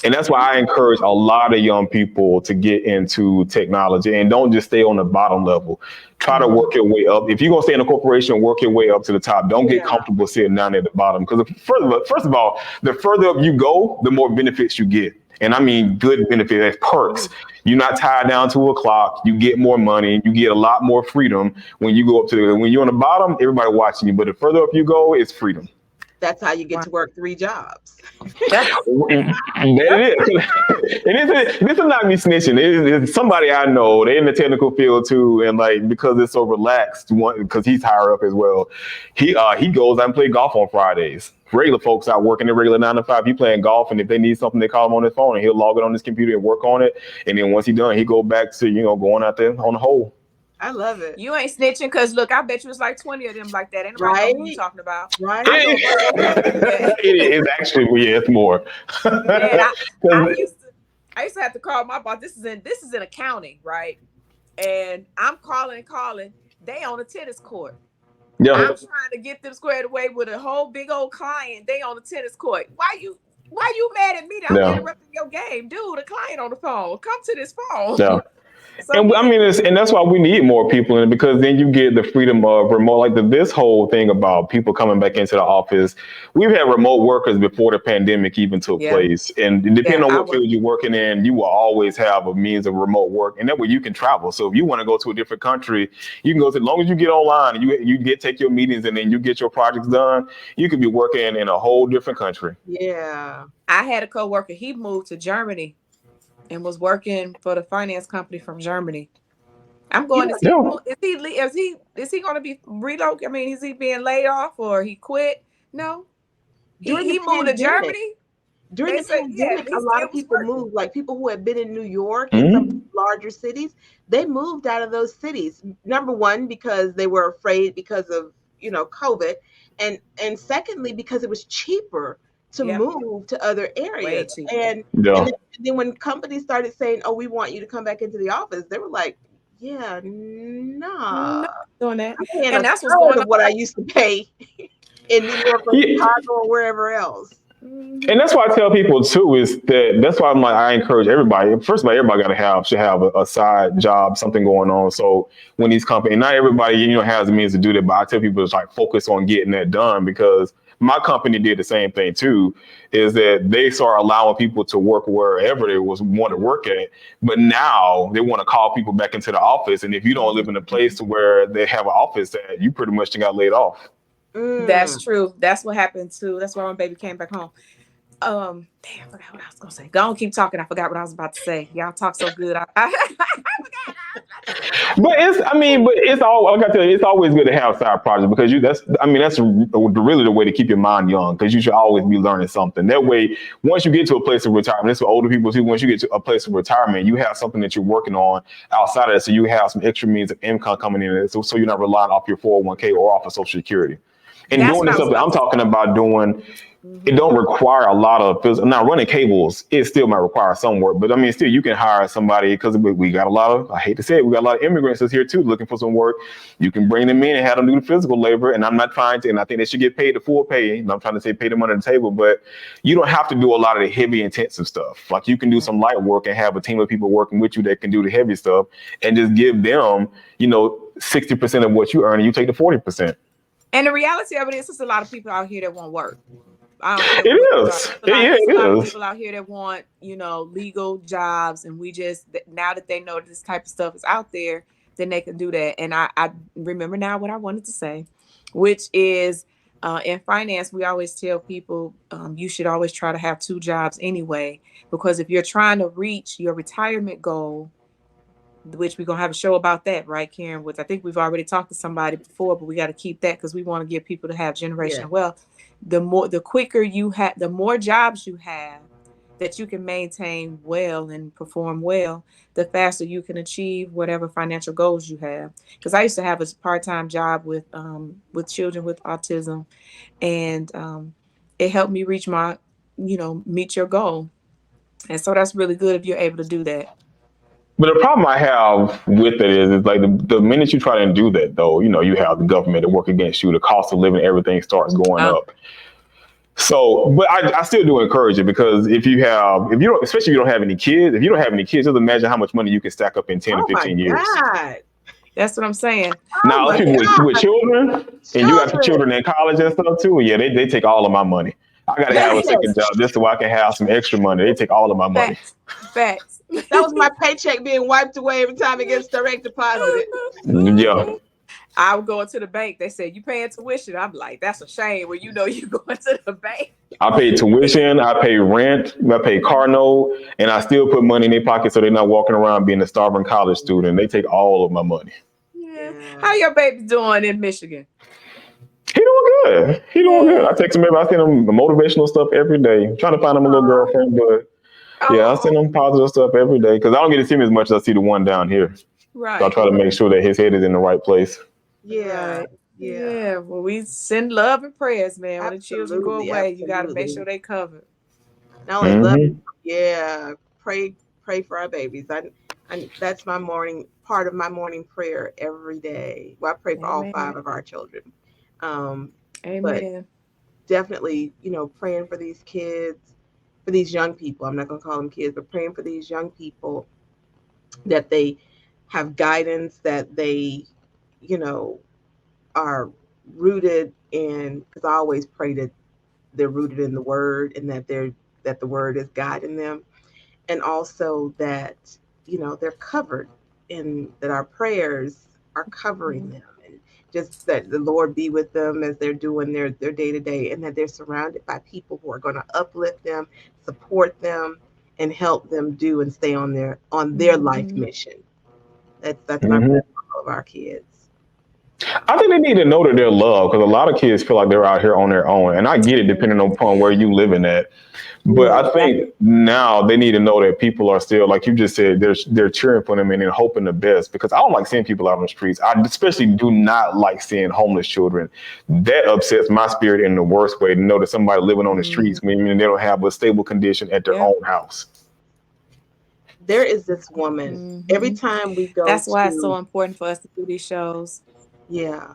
[SPEAKER 3] And that's why I encourage a lot of young people to get into technology and don't just stay on the bottom level. Try to work your way up. If you're going to stay in a corporation, work your way up to the top. Don't get comfortable sitting down at the bottom. Because first of all, the further up you go, the more benefits you get. And I mean good benefits, perks. You're not tied down to a clock. You get more money. You get a lot more freedom when you go up when you're on the bottom, everybody watching you. But the further up you go, it's freedom.
[SPEAKER 1] That's how you get to work 3 jobs.
[SPEAKER 3] This is not me snitching. It's somebody I know. They're in the technical field too, and like because it's so relaxed, because he's higher up as well. He goes out and play golf on Fridays. Regular folks out working their regular 9 to 5. He playing golf, and if they need something, they call him on his phone, and he'll log it on his computer and work on it. And then once he's done, he go back to going out there on the hole.
[SPEAKER 1] I love it.
[SPEAKER 2] You ain't snitching, because look, I bet you it's like 20 of them like that. Ain't nobody know who you talking about.
[SPEAKER 1] Right.
[SPEAKER 3] It is actually, it's more.
[SPEAKER 2] Man, I used to have to call my boss. This is in accounting, right? And I'm calling. They on a tennis court. Yeah. I'm trying to get them squared away with a whole big old client. They on the tennis court. Why you mad at me that I'm interrupting your game? Dude, a client on the phone. Come to this phone.
[SPEAKER 3] Yeah. And I mean, and that's why we need more people in it, because then you get the freedom of remote, like this whole thing about people coming back into the office. We've had remote workers before the pandemic even took place. And depending on what field you're working in, you will always have a means of remote work. And that way you can travel. So if you want to go to a different country, you can go to, as long as you get online and you take your meetings and then you get your projects done, you could be working in a whole different country.
[SPEAKER 2] Yeah. I had a coworker, he moved to Germany and was working for the finance company from Germany. I'm going to see, is he going to be relocated? I mean, is he being laid off or he quit? No. He moved to Germany.
[SPEAKER 1] During the pandemic, a lot of people moved, like people who had been in New York and some larger cities, they moved out of those cities. Number one, because they were afraid because of, COVID. And secondly, because it was cheaper to move to other areas. And then when companies started saying, "Oh, we want you to come back into the office," they were like, "Yeah, nah,
[SPEAKER 2] doing that."
[SPEAKER 1] And that's what's going on. What I used to pay in New York or Chicago or wherever else.
[SPEAKER 3] And that's why I tell people too is that's why I'm like I encourage everybody. First of all, everybody should have a side job, something going on. So when these companies, not everybody has the means to do that, but I tell people it's like focus on getting that done because my company did the same thing too. Is that they start allowing people to work wherever they want to work at, but now they want to call people back into the office. And if you don't live in a place where they have an office, that you pretty much got laid off.
[SPEAKER 2] That's true. That's what happened too. That's why my baby came back home. Damn, I forgot what I was gonna say. Go on, keep talking. I forgot what I was about to say. Y'all talk so good. I
[SPEAKER 3] But it's all like I tell you, it's always good to have side projects because that's really the way to keep your mind young because you should always be learning something. That way, once you get to a place of retirement, this for older people too. Once you get to a place of retirement, you have something that you're working on outside of that, so you have some extra means of income coming in, so you're not relying off your 401k or off of Social Security. And doing the stuff that I'm talking about doing, it don't require a lot of physical. Now, running cables, it still might require some work, but still you can hire somebody because we got a lot of, I hate to say it, we got a lot of immigrants that's here too looking for some work. You can bring them in and have them do the physical labor, and I'm not trying to, and I think they should get paid the full pay. I'm trying to say pay them under the table, but you don't have to do a lot of the heavy, intensive stuff. Like you can do some light work and have a team of people working with you that can do the heavy stuff, and just give them, 60% of what you earn, and you take the 40%.
[SPEAKER 2] And the reality of it is, there's a lot of people out here that won't work.
[SPEAKER 3] It is.
[SPEAKER 2] There's a lot of people out here that want, legal jobs, and we just, now that they know this type of stuff is out there, then they can do that. And I remember now what I wanted to say, which is in finance, we always tell people you should always try to have 2 jobs anyway, because if you're trying to reach your retirement goal, which we're going to have a show about that, right, Karen? Which I think we've already talked to somebody before, but we got to keep that because we want to get people to have generational wealth. The quicker you have, the more jobs you have that you can maintain well and perform well, the faster you can achieve whatever financial goals you have. Because I used to have a part-time job with children with autism, and it helped me reach my, meet your goal. And so that's really good if you're able to do that.
[SPEAKER 3] But the problem I have with it is like the minute you try to do that, though, you have the government to work against you. The cost of living, everything starts going up. So, but I still do encourage it because if you don't, especially if you don't have any kids, just imagine how much money you can stack up in 10 to 15 years.
[SPEAKER 2] God. That's what I'm saying.
[SPEAKER 3] Now, people with children, and you got children in college and stuff too, yeah, they take all of my money. I got to have a second job just so I can have some extra money. They take all of my money.
[SPEAKER 2] Facts.
[SPEAKER 1] That was my paycheck being wiped away every time it gets direct deposited.
[SPEAKER 3] Yeah.
[SPEAKER 2] I would go into the bank. They said, you paying tuition? I'm like, that's a shame when you going to the bank.
[SPEAKER 3] I pay tuition, I pay rent, I pay car note, and I still put money in their pocket so they're not walking around being a starving college student. They take all of my money.
[SPEAKER 2] Yeah. How your baby doing in Michigan?
[SPEAKER 3] He doing good. I text him I send him motivational stuff every day. I'm trying to find him a little girlfriend, but yeah, I send him positive stuff every day because I don't get to see him as much as I see the one down here.
[SPEAKER 2] Right.
[SPEAKER 3] So I try to make sure that his head is in the right place.
[SPEAKER 1] Yeah.
[SPEAKER 2] Right. Yeah. Well, we send love and prayers, man. When the children go away, you got to make sure they covered.
[SPEAKER 1] Not only love, pray for our babies. I that's part of my morning prayer every day. Well, I pray for all 5 of our children.
[SPEAKER 2] Amen.
[SPEAKER 1] But definitely, praying for these kids, for these young people. I'm not going to call them kids, but praying for these young people that they have guidance, that they, are rooted in, because I always pray that they're rooted in the word and that the word is guiding them. And also that, they're covered in, that our prayers are covering them, and just that the Lord be with them as they're doing their day to day, and that they're surrounded by people who are going to uplift them, support them, and help them do and stay on their life mission. That's my prayer for all of our kids.
[SPEAKER 3] I think they need to know that they're loved because a lot of kids feel like they're out here on their own. And I get it depending upon where you living at. But I think now they need to know that people are still, like you just said, they're cheering for them and they're hoping the best. Because I don't like seeing people out on the streets. I especially do not like seeing homeless children. That upsets my spirit in the worst way to know that somebody living on the streets, meaning they don't have a stable condition at their own house.
[SPEAKER 1] There is this woman, every time we go.
[SPEAKER 2] That's why it's so important for us to do these shows.
[SPEAKER 1] Yeah.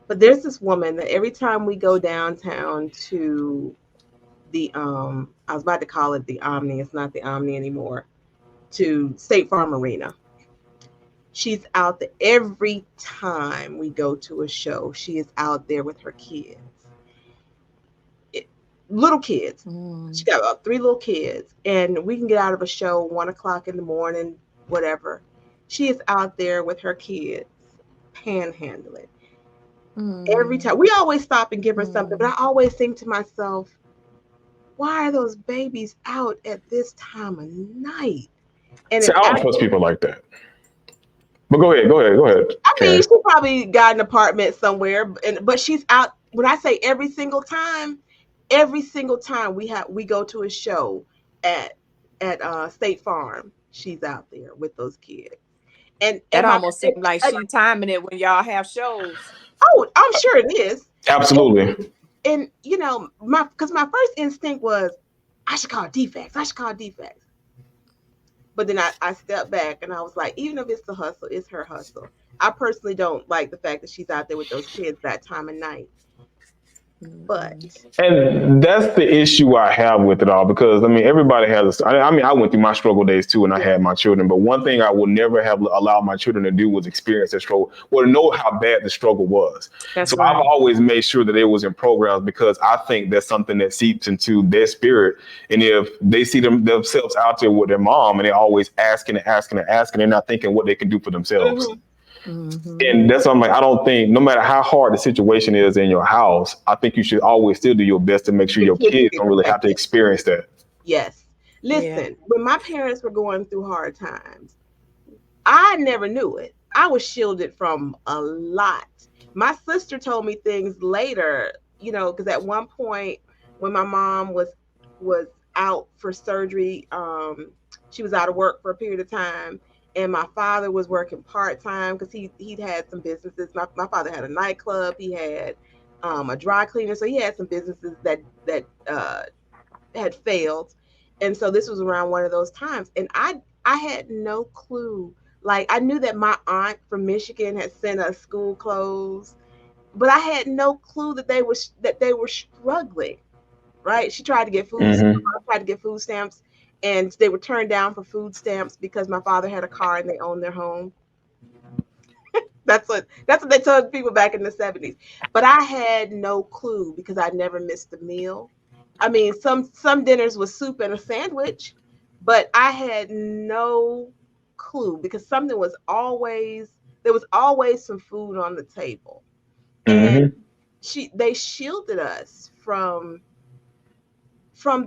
[SPEAKER 1] But there's this woman that every time we go downtown to I was about to call it the Omni. It's not the Omni anymore. To State Farm Arena. She's out there every time we go to a show. She is out there with her kids, little kids. She got about 3 little kids, and we can get out of a show 1 o'clock in the morning, whatever. She is out there with her kids, panhandling. Every time we always stop and give her something, but I always think to myself, why are those babies out at this time of night?
[SPEAKER 3] And I don't trust people like that. But go ahead.
[SPEAKER 1] I mean, she probably got an apartment somewhere, but she's out. When I say every single time we go to a show at State Farm, she's out there with those kids. And
[SPEAKER 2] that almost seems like she's timing it when y'all have shows.
[SPEAKER 1] Oh, I'm sure it is.
[SPEAKER 3] Absolutely.
[SPEAKER 1] And you know, because my first instinct was, I should call defects. But then I stepped back and I was like, even if it's the hustle, it's her hustle. I personally don't like the fact that she's out there with those kids that time of night.
[SPEAKER 3] And that's the issue I have with it all, because I mean, everybody has I went through my struggle days too, and I had my children, but one thing I would never have allowed my children to do was experience that struggle or to know how bad the struggle was. So right. I've always made sure that it was in programs, because I think that's something that seeps into their spirit. And if they see themselves out there with their mom and they're always asking, they're not thinking what they can do for themselves. Mm-hmm. Mm-hmm. And that's why I'm like, I don't think, no matter how hard the situation is in your house, I think you should always still do your best to make sure your kids don't really have to experience that.
[SPEAKER 1] Yes. Listen, when my parents were going through hard times, I never knew it. I was shielded from a lot. My sister told me things later, you know, because at one point when my mom was out for surgery, she was out of work for a period of time. And my father was working part-time because he'd had some businesses. My father had a nightclub. He had a dry cleaner. So he had some businesses that had failed. And so this was around one of those times. And I had no clue. Like, I knew that my aunt from Michigan had sent us school clothes, but I had no clue that they were struggling, right? She tried to get food stamps. And they were turned down for food stamps because my father had a car and they owned their home. That's what they told people back in the 70s. But I had no clue because I never missed a meal. I mean, some dinners was soup and a sandwich, but I had no clue because there was always some food on the table. Mm-hmm. And they shielded us from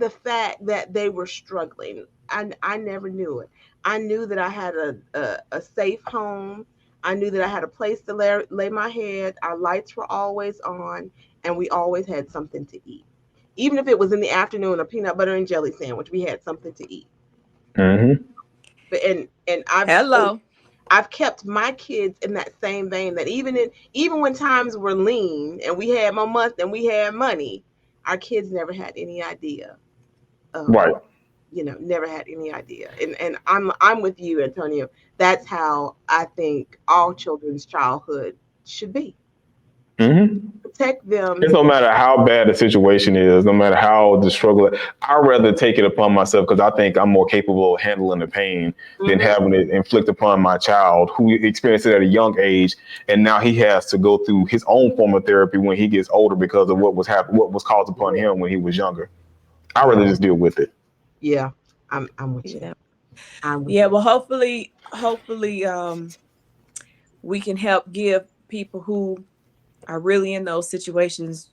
[SPEAKER 1] the fact that they were struggling. I never knew it. I knew that I had a safe home. I knew that I had a place to lay my head. Our lights were always on, and we always had something to eat. Even if it was in the afternoon, a peanut butter and jelly sandwich, we had something to eat. Mm-hmm. And I've kept my kids in that same vein, that even when times were lean and we had more money and we had money, our kids never had any idea.
[SPEAKER 3] Right.
[SPEAKER 1] You know, never had any idea. And I'm with you, Antonio. That's how I think all children's childhood should be. Mm-hmm. Protect them.
[SPEAKER 3] It's no matter how bad the situation is, no matter how the struggle, I'd rather take it upon myself because I think I'm more capable of handling the pain than having it inflict upon my child who experienced it at a young age. And now he has to go through his own form of therapy when he gets older because of what was caused upon him when he was younger. I'd rather just deal with it.
[SPEAKER 1] Yeah, I'm with you.
[SPEAKER 2] Well, hopefully, we can help give people who are really in those situations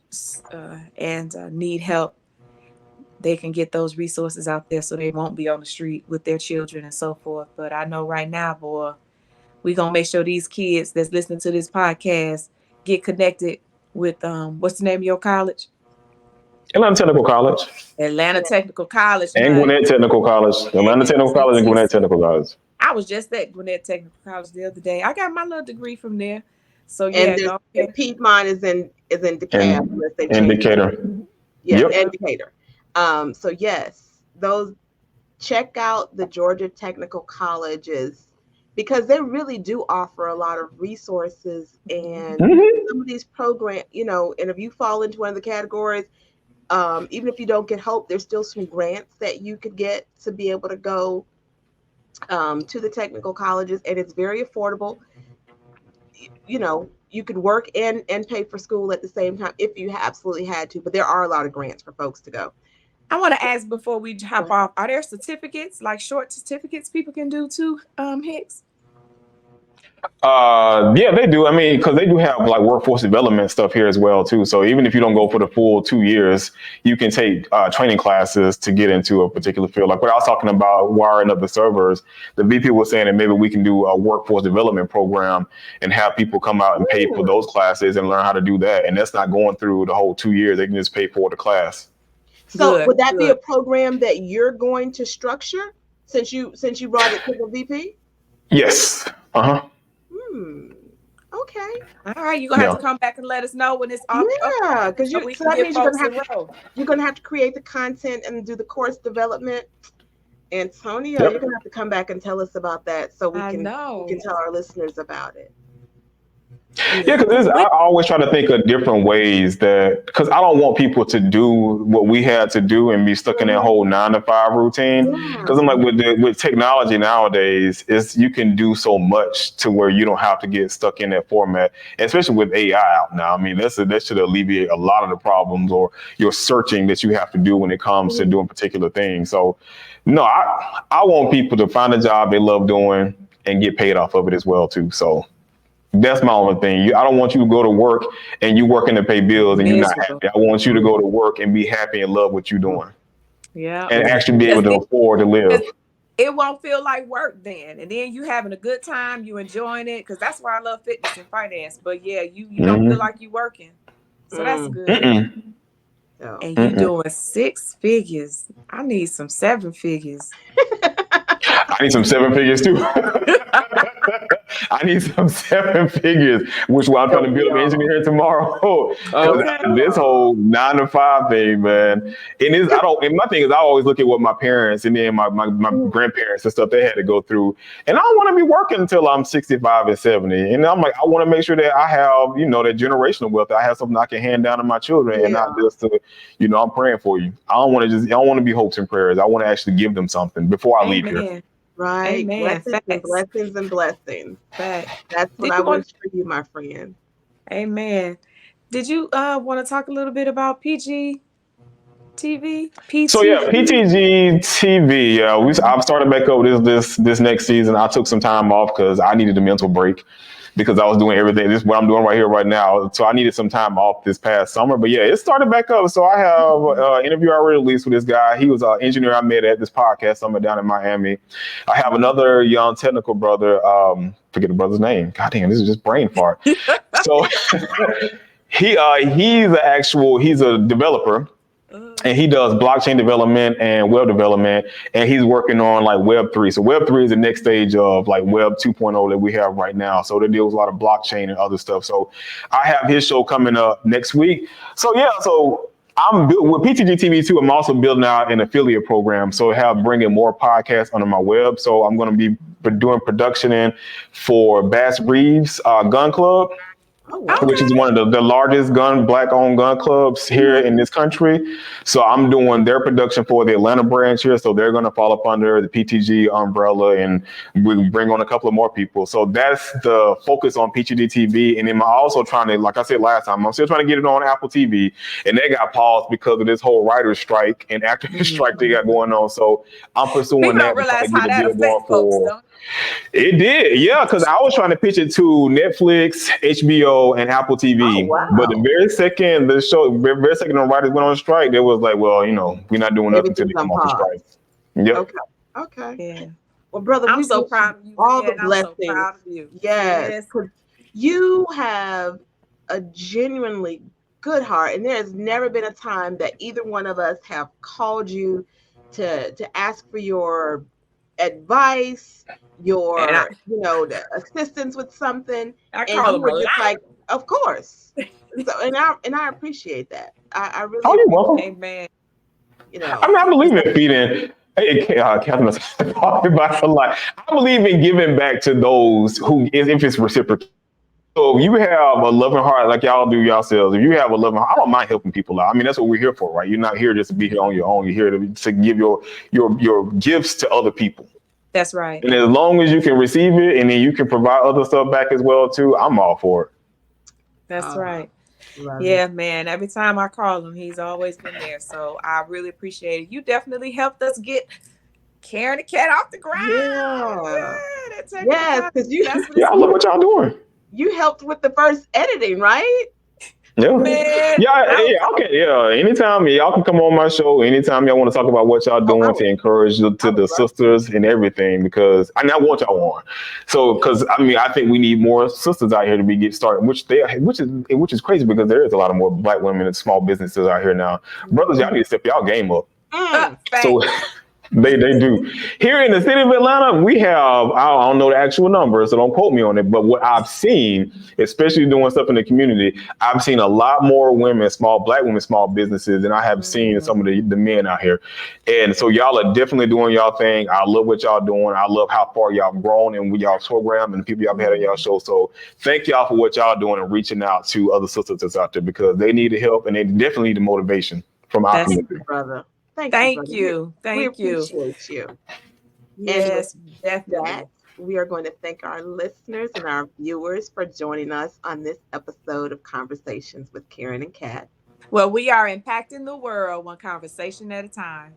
[SPEAKER 2] and need help. They can get those resources out there so they won't be on the street with their children and so forth. But I know right now, boy, we're going to make sure these kids that's listening to this podcast get connected with, what's the name of your college?
[SPEAKER 3] Atlanta Technical College.
[SPEAKER 2] Atlanta Technical College.
[SPEAKER 3] And Gwinnett Technical College. Atlanta Technical College and Gwinnett Technical College.
[SPEAKER 2] I was just at Gwinnett Technical College the other day. I got my little degree from there. So
[SPEAKER 1] and Piedmont is in DeKalb.
[SPEAKER 3] In Decatur.
[SPEAKER 1] Yeah, and Decatur. So yes, check out the Georgia Technical Colleges because they really do offer a lot of resources and some of these programs, you know, and if you fall into one of the categories, Even if you don't get Hope, there's still some grants that you could get to be able to go to the technical colleges, and it's very affordable. You know, you could work and pay for school at the same time if you absolutely had to, but there are a lot of grants for folks to go.
[SPEAKER 2] I want to ask before we hop off, are there certificates, like short certificates people can do too, Hicks?
[SPEAKER 3] Yeah, they do. I mean, because they do have like workforce development stuff here as well too. So even if you don't go for the full 2 years, you can take training classes to get into a particular field. Like what I was talking about, wiring up the servers, the VP was saying that maybe we can do a workforce development program and have people come out and pay for those classes and learn how to do that. And that's not going through the whole 2 years. They can just pay for the class.
[SPEAKER 1] So would that be a program that you're going to structure since you brought it to the VP?
[SPEAKER 3] Yes.
[SPEAKER 1] Okay.
[SPEAKER 2] All right, you're gonna have to come back and let us know when it's off.
[SPEAKER 1] Yeah, because so that means you're gonna have to create the content and do the course development. Antonio, you're gonna have to come back and tell us about that so we can tell our listeners about it.
[SPEAKER 3] Yeah, because I always try to think of different ways because I don't want people to do what we had to do and be stuck in that whole 9-to-5 routine. Because I'm like, with technology nowadays, you can do so much to where you don't have to get stuck in that format, especially with AI out now. I mean, that should alleviate a lot of the problems or your searching that you have to do when it comes to doing particular things. So, no, I want people to find a job they love doing and get paid off of it as well, too. So that's my only thing. I don't want you to go to work and you working to pay bills and you're not happy. I want you to go to work and be happy and love what you're doing.
[SPEAKER 2] Yeah.
[SPEAKER 3] And actually be able to afford to live.
[SPEAKER 2] It won't feel like work then. And then you having a good time, you enjoying it. Because that's why I love fitness and finance. But yeah, you don't feel like you working. So that's good. And you doing 6 figures. I need some 7 figures.
[SPEAKER 3] I need some 7 figures too. I need some 7 figures, which I'm trying to build an engineer tomorrow. This whole 9-to-5 thing, man. And my thing is, I always look at what my parents and then my grandparents and stuff they had to go through. And I don't want to be working until I'm 65 and 70. And I'm like, I want to make sure that I have, that generational wealth. I have something I can hand down to my children and not just to, I'm praying for you. I don't want to be hopes and prayers. I want to actually give them something before I leave here.
[SPEAKER 1] Right. Amen. Blessings. That's what I wish for you, my friend.
[SPEAKER 2] Amen. Did you want to talk a little bit about PTGTV?
[SPEAKER 3] So yeah, PTGTV. I've started back up this next season. I took some time off because I needed a mental break because I was doing everything. This is what I'm doing right here, right now. So I needed some time off this past summer. But yeah, it started back up. So I have an interview already released with this guy. He was an engineer I met at this podcast summit down in Miami. I have another young technical brother. Forget the brother's name. God damn, this is just brain fart. So he's a developer. And he does blockchain development and web development, and he's working on like Web3. So Web3 is the next stage of like Web 2.0 that we have right now. So that deals with a lot of blockchain and other stuff. So I have his show coming up next week. So yeah, so I'm with PTGTV too. I'm also building out an affiliate program. So I have bringing more podcasts under my web. So I'm going to be doing production for Bass Reeves Gun Club. Which is one of the largest black-owned gun clubs here in this country. So I'm doing their production for the Atlanta branch here. So they're going to fall up under the PTG umbrella, and we bring on a couple of more people. So that's the focus on PTG TV. And then I'm also trying to, like I said last time, I'm still trying to get it on Apple TV. And they got paused because of this whole writer's strike and actor strike they got going on. So I'm pursuing
[SPEAKER 2] People
[SPEAKER 3] that.
[SPEAKER 2] Don't realize how that affects folks, though.
[SPEAKER 3] It did, yeah, because I was trying to pitch it to Netflix, HBO, and Apple TV. But the very second the writers went on strike, they was like, well, we're not doing nothing until they come off the strike. Yep.
[SPEAKER 1] Okay.
[SPEAKER 2] Yeah.
[SPEAKER 1] Well, brother,
[SPEAKER 2] I'm so proud of you.
[SPEAKER 1] All the blessings.
[SPEAKER 2] I'm so proud of you.
[SPEAKER 1] Yes. You have a genuinely good heart, and there has never been a time that either one of us have called you to ask for your advice, the assistance with something.
[SPEAKER 2] I call them
[SPEAKER 1] just like, of course. So, and I appreciate that. I really.
[SPEAKER 3] Oh, you're welcome.
[SPEAKER 2] Amen.
[SPEAKER 3] I believe in feeding. Hey, Catherine, talking about a lot. I believe in giving back to those who, if it's reciprocated. So if you have a loving heart like y'all do yourselves, if you have a loving heart, I don't mind helping people out. I mean, that's what we're here for, right? You're not here just to be here on your own. You're here to give your gifts to other people.
[SPEAKER 2] That's right.
[SPEAKER 3] And as long as you can receive it and then you can provide other stuff back as well too, I'm all for it.
[SPEAKER 2] That's right. Yeah, man. Every time I call him, he's always been there. So I really appreciate it. You definitely helped us get Karen the Cat off the ground.
[SPEAKER 1] Yes, because
[SPEAKER 3] I love what y'all doing.
[SPEAKER 1] You helped with the first editing, right?
[SPEAKER 3] Yeah. Okay. Yeah. Anytime y'all can come on my show, anytime y'all want to talk about what y'all doing to encourage the sisters and everything, because I want y'all on. So, because I think we need more sisters out here to get started, which is crazy because there is a lot of more Black women and small businesses out here now. Brothers, y'all need to step y'all game up. So. They do. Here in the city of Atlanta, we have, I don't know the actual number, so don't quote me on it, but what I've seen, especially doing stuff in the community, I've seen a lot more women, Black women, small businesses, than I have seen some of the men out here. And so y'all are definitely doing y'all thing. I love what y'all doing. I love how far y'all grown and with y'all program and the people y'all had on y'all show. So thank y'all for what y'all doing and reaching out to other sisters that's out there, because they need the help and they definitely need the motivation from our community.
[SPEAKER 1] Brother.
[SPEAKER 2] Thank you.
[SPEAKER 1] We appreciate you.
[SPEAKER 2] Yes,
[SPEAKER 1] definitely. That, we are going to thank our listeners and our viewers for joining us on this episode of Conversations with Karen and Kat.
[SPEAKER 2] Well, we are impacting the world one conversation at a time.